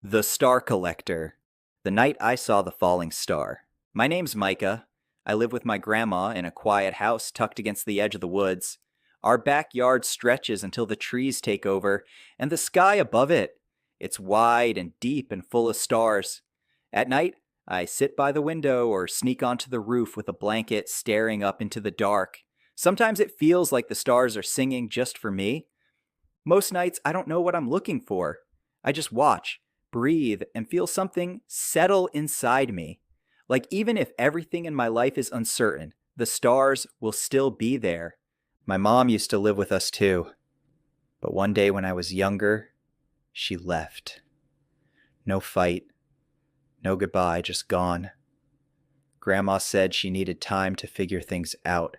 The Star Collector. The Night I Saw the Falling Star. My name's Micah. I live with my grandma in a quiet house tucked against the edge of the woods. Our backyard stretches until the trees take over, and the sky above it. It's wide and deep and full of stars. At night, I sit by the window or sneak onto the roof with a blanket staring up into the dark. Sometimes it feels like the stars are singing just for me. Most nights, I don't know what I'm looking for. I just watch, breathe, and feel something settle inside me. Like even if everything in my life is uncertain, the stars will still be there. My mom used to live with us too. But one day when I was younger, she left. No fight, no goodbye, just gone. Grandma said she needed time to figure things out.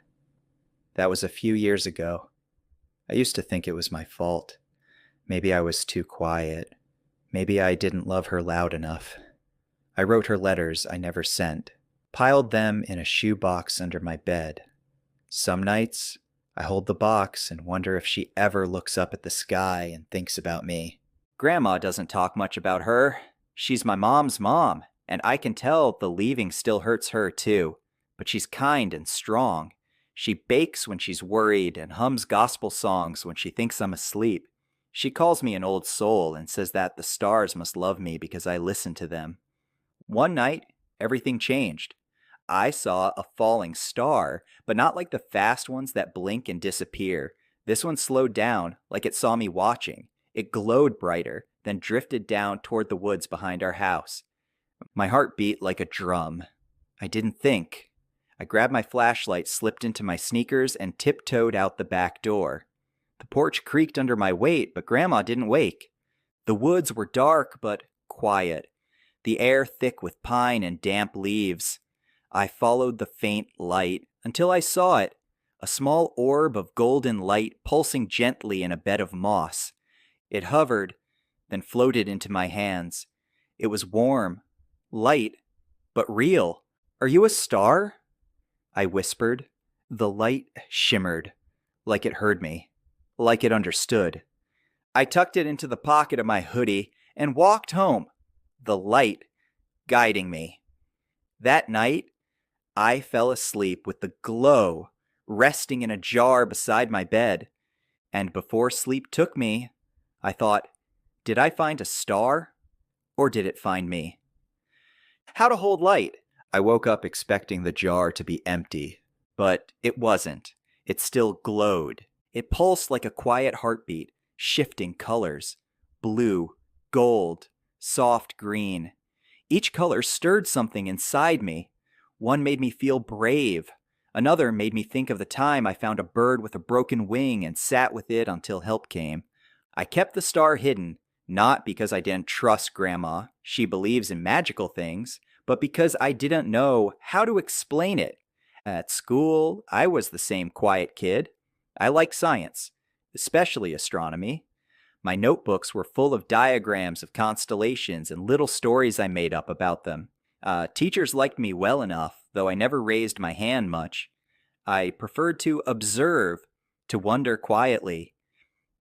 That was a few years ago. I used to think it was my fault. Maybe I was too quiet. Maybe I didn't love her loud enough. I wrote her letters I never sent, piled them in a shoebox under my bed. Some nights, I hold the box and wonder if she ever looks up at the sky and thinks about me. Grandma doesn't talk much about her. She's my mom's mom, and I can tell the leaving still hurts her too. But she's kind and strong. She bakes when she's worried and hums gospel songs when she thinks I'm asleep. She calls me an old soul and says that the stars must love me because I listen to them. One night, everything changed. I saw a falling star, but not like the fast ones that blink and disappear. This one slowed down, like it saw me watching. It glowed brighter, then drifted down toward the woods behind our house. My heart beat like a drum. I didn't think. I grabbed my flashlight, slipped into my sneakers, and tiptoed out the back door. The porch creaked under my weight, but Grandma didn't wake. The woods were dark, but quiet. The air thick with pine and damp leaves. I followed the faint light until I saw it, a small orb of golden light pulsing gently in a bed of moss. It hovered, then floated into my hands. It was warm, light, but real. "Are you a star?" I whispered. The light shimmered, like it heard me, like it understood. I tucked it into the pocket of my hoodie and walked home, the light guiding me. That night, I fell asleep with the glow resting in a jar beside my bed. And before sleep took me, I thought, did I find a star, or did it find me? How to hold light. I woke up expecting the jar to be empty, but it wasn't. It still glowed. It pulsed like a quiet heartbeat, shifting colors. Blue, gold, soft green. Each color stirred something inside me. One made me feel brave. Another made me think of the time I found a bird with a broken wing and sat with it until help came. I kept the star hidden, not because I didn't trust Grandma, she believes in magical things, but because I didn't know how to explain it. At school, I was the same quiet kid. I liked science, especially astronomy. My notebooks were full of diagrams of constellations and little stories I made up about them. Teachers liked me well enough, though I never raised my hand much. I preferred to observe, to wonder quietly.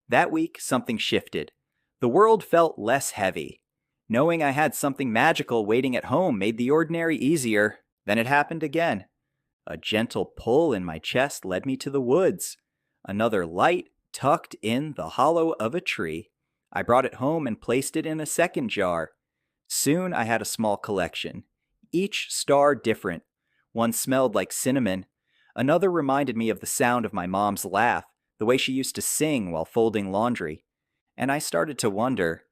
That week, something shifted. The world felt less heavy. Knowing I had something magical waiting at home made the ordinary easier. Then it happened again. A gentle pull in my chest led me to the woods. Another light tucked in the hollow of a tree. I brought it home and placed it in a second jar. Soon I had a small collection, each star different. One smelled like cinnamon. Another reminded me of the sound of my mom's laugh, the way she used to sing while folding laundry. And I started to wonder,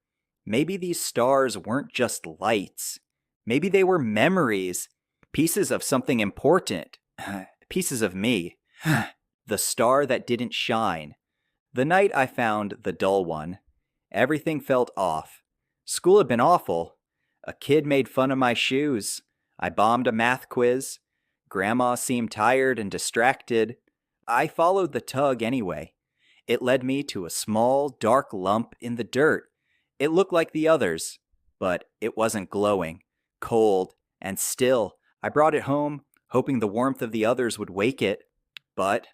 maybe these stars weren't just lights. Maybe they were memories, pieces of something important, pieces of me. The star that didn't shine. The night I found the dull one, everything felt off. School had been awful. A kid made fun of my shoes. I bombed a math quiz. Grandma seemed tired and distracted. I followed the tug anyway. It led me to a small, dark lump in the dirt. It looked like the others, but it wasn't glowing, cold, and still. I brought it home, hoping the warmth of the others would wake it. But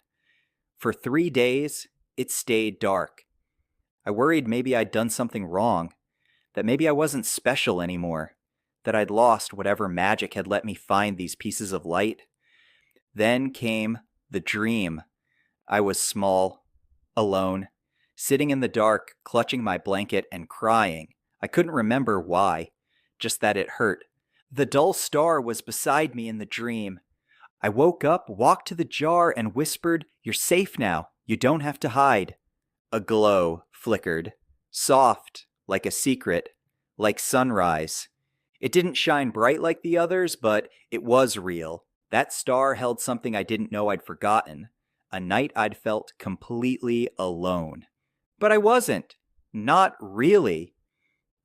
for 3 days, it stayed dark. I worried maybe I'd done something wrong. that maybe I wasn't special anymore, that I'd lost whatever magic had let me find these pieces of light. Then came the dream. I was small, alone, sitting in the dark, clutching my blanket and crying. I couldn't remember why, just that it hurt. The dull star was beside me in the dream. I woke up, walked to the jar, and whispered, "You're safe now. You don't have to hide." A glow flickered, soft, like a secret, like sunrise. It didn't shine bright like the others, but it was real. That star held something I didn't know I'd forgotten. A night I'd felt completely alone. But I wasn't. Not really.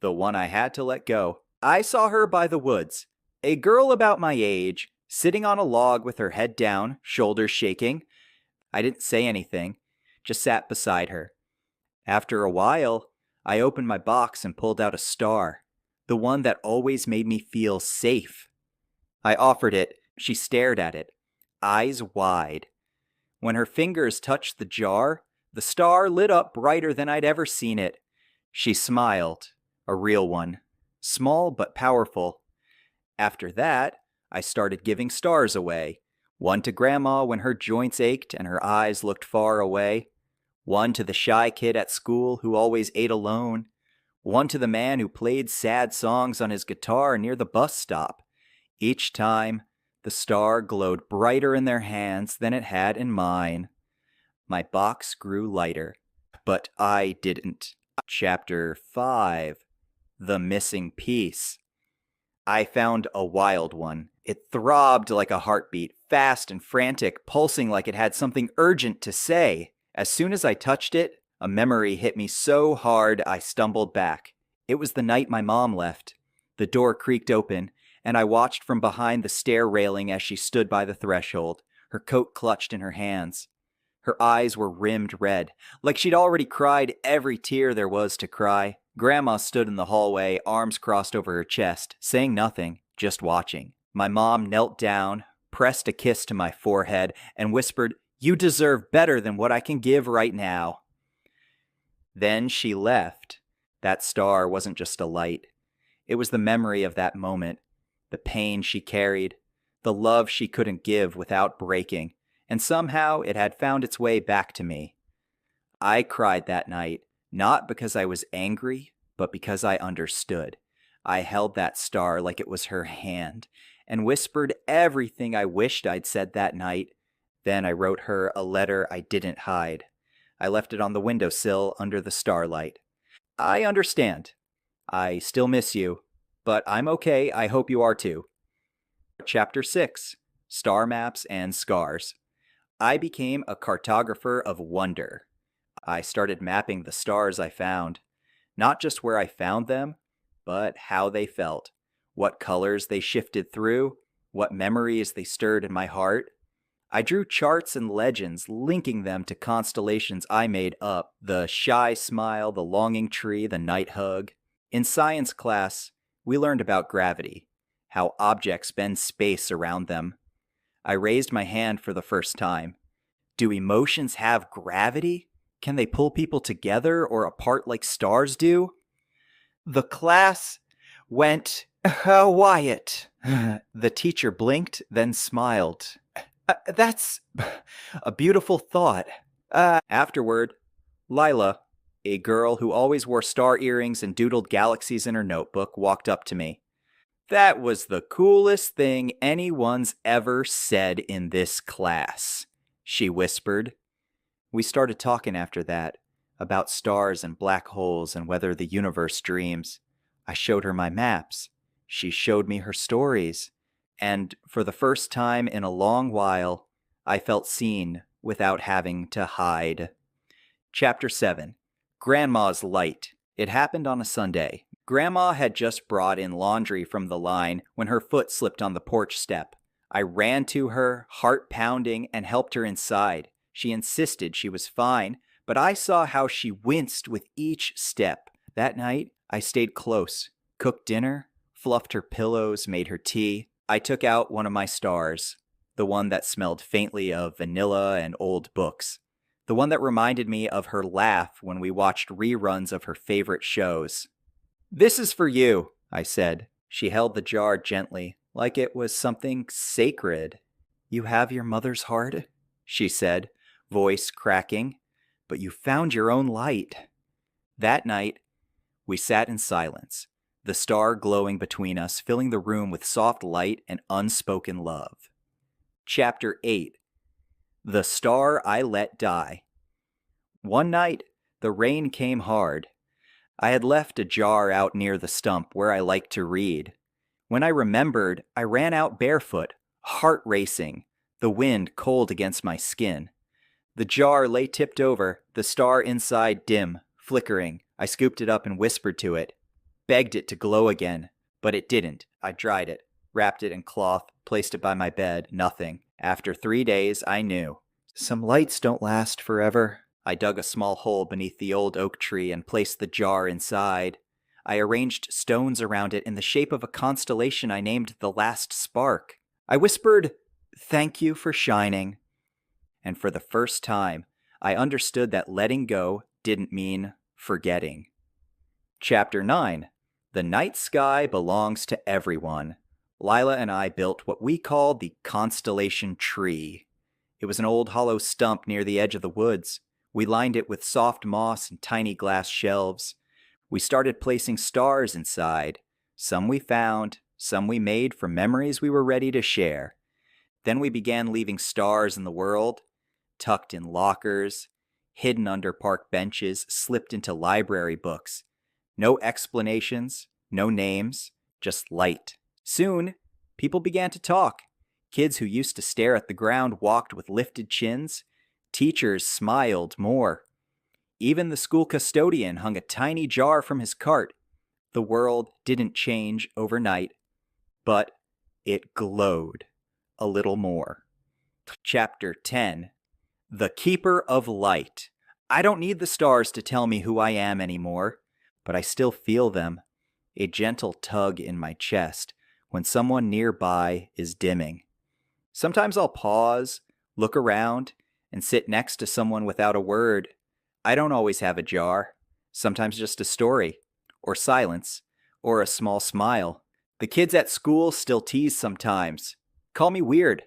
The one I had to let go. I saw her by the woods. A girl about my age, sitting on a log with her head down, shoulders shaking. I didn't say anything, just sat beside her. After a while, I opened my box and pulled out a star, the one that always made me feel safe. I offered it. She stared at it, eyes wide. When her fingers touched the jar, the star lit up brighter than I'd ever seen it. She smiled, a real one, small but powerful. After that, I started giving stars away. One to Grandma when her joints ached and her eyes looked far away. One to the shy kid at school who always ate alone. One to the man who played sad songs on his guitar near the bus stop. Each time, the star glowed brighter in their hands than it had in mine. My box grew lighter, but I didn't. Chapter 5. The Missing Piece. I found a wild one. It throbbed like a heartbeat, fast and frantic, pulsing like it had something urgent to say. As soon as I touched it, a memory hit me so hard I stumbled back. It was the night my mom left. The door creaked open, and I watched from behind the stair railing as she stood by the threshold, her coat clutched in her hands. Her eyes were rimmed red, like she'd already cried every tear there was to cry. Grandma stood in the hallway, arms crossed over her chest, saying nothing, just watching. My mom knelt down, pressed a kiss to my forehead, and whispered, "You deserve better than what I can give right now." Then she left. That star wasn't just a light. It was the memory of that moment, the pain she carried, the love she couldn't give without breaking, and somehow it had found its way back to me. I cried that night, not because I was angry, but because I understood. I held that star like it was her hand, and whispered everything I wished I'd said that night. Then I wrote her a letter I didn't hide. I left it on the windowsill under the starlight. I understand. I still miss you, but I'm okay. I hope you are too. Chapter 6. Star Maps and Scars. I became a cartographer of wonder. I started mapping the stars I found. Not just where I found them, but how they felt. What colors they shifted through, what memories they stirred in my heart. I drew charts and legends linking them to constellations I made up. The shy smile, the longing tree, the night hug. In science class, we learned about gravity, how objects bend space around them. I raised my hand for the first time. Do emotions have gravity? Can they pull people together or apart like stars do? The class went quiet. The teacher blinked, then smiled. That's a beautiful thought. Afterward, Lila, a girl who always wore star earrings and doodled galaxies in her notebook, walked up to me. "That was the coolest thing anyone's ever said in this class," she whispered. We started talking after that, about stars and black holes and whether the universe dreams. I showed her my maps. She showed me her stories. And for the first time in a long while, I felt seen without having to hide. Chapter 7. Grandma's Light. It happened on a Sunday. Grandma had just brought in laundry from the line when her foot slipped on the porch step. I ran to her, heart pounding, and helped her inside. She insisted she was fine, but I saw how she winced with each step. That night, I stayed close, cooked dinner, fluffed her pillows, made her tea. I took out one of my stars, the one that smelled faintly of vanilla and old books, the one that reminded me of her laugh when we watched reruns of her favorite shows. This is for you, I said. She held the jar gently, like it was something sacred. You have your mother's heart, she said, voice cracking, but you found your own light. That night, we sat in silence, the star glowing between us, filling the room with soft light and unspoken love. Chapter 8. The Star I Let Die. One night, the rain came hard. I had left a jar out near the stump where I liked to read. When I remembered, I ran out barefoot, heart racing, the wind cold against my skin. The jar lay tipped over, the star inside dim, flickering. I scooped it up and whispered to it, begged it to glow again, but it didn't. I dried it, wrapped it in cloth, placed it by my bed, nothing. After 3 days, I knew. Some lights don't last forever. I dug a small hole beneath the old oak tree and placed the jar inside. I arranged stones around it in the shape of a constellation I named the Last Spark. I whispered, "Thank you for shining." And for the first time, I understood that letting go didn't mean forgetting. Chapter 9. The night sky belongs to everyone. Lila and I built what we called the constellation tree. It was an old hollow stump near the edge of the woods. We lined it with soft moss and tiny glass shelves. We started placing stars inside. Some we found, some we made from memories we were ready to share. Then we began leaving stars in the world, tucked in lockers, hidden under park benches, slipped into library books. No explanations, no names, just light. Soon, people began to talk. Kids who used to stare at the ground walked with lifted chins. Teachers smiled more. Even the school custodian hung a tiny jar from his cart. The world didn't change overnight, but it glowed a little more. Chapter 10. The Keeper of Light. I don't need the stars to tell me who I am anymore, but I still feel them, a gentle tug in my chest when someone nearby is dimming. Sometimes I'll pause, look around, and sit next to someone without a word. I don't always have a jar. Sometimes just a story, or silence, or a small smile. The kids at school still tease sometimes. Call me weird.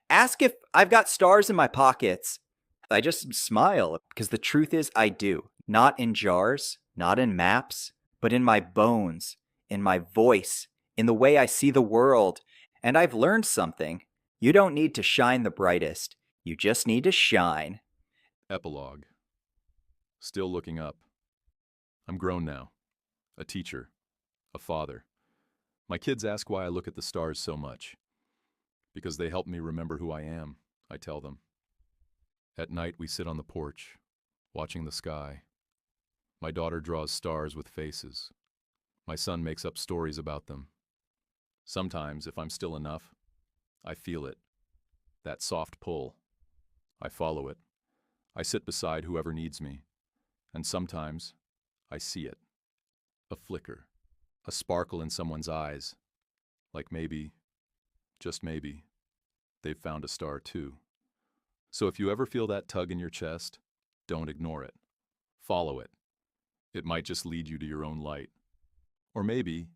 Ask if I've got stars in my pockets. I just smile, because the truth is I do. Not in jars, not in maps, but in my bones, in my voice, in the way I see the world. And I've learned something. You don't need to shine the brightest. You just need to shine. Epilogue. Still looking up. I'm grown now. A teacher. A father. My kids ask why I look at the stars so much. Because they help me remember who I am, I tell them. At night we sit on the porch, watching the sky. My daughter draws stars with faces. My son makes up stories about them. Sometimes, if I'm still enough, I feel it. That soft pull. I follow it. I sit beside whoever needs me. And sometimes, I see it. A flicker. A sparkle in someone's eyes. Like maybe, just maybe, they've found a star too. So if you ever feel that tug in your chest, don't ignore it. Follow it. It might just lead you to your own light. Or maybe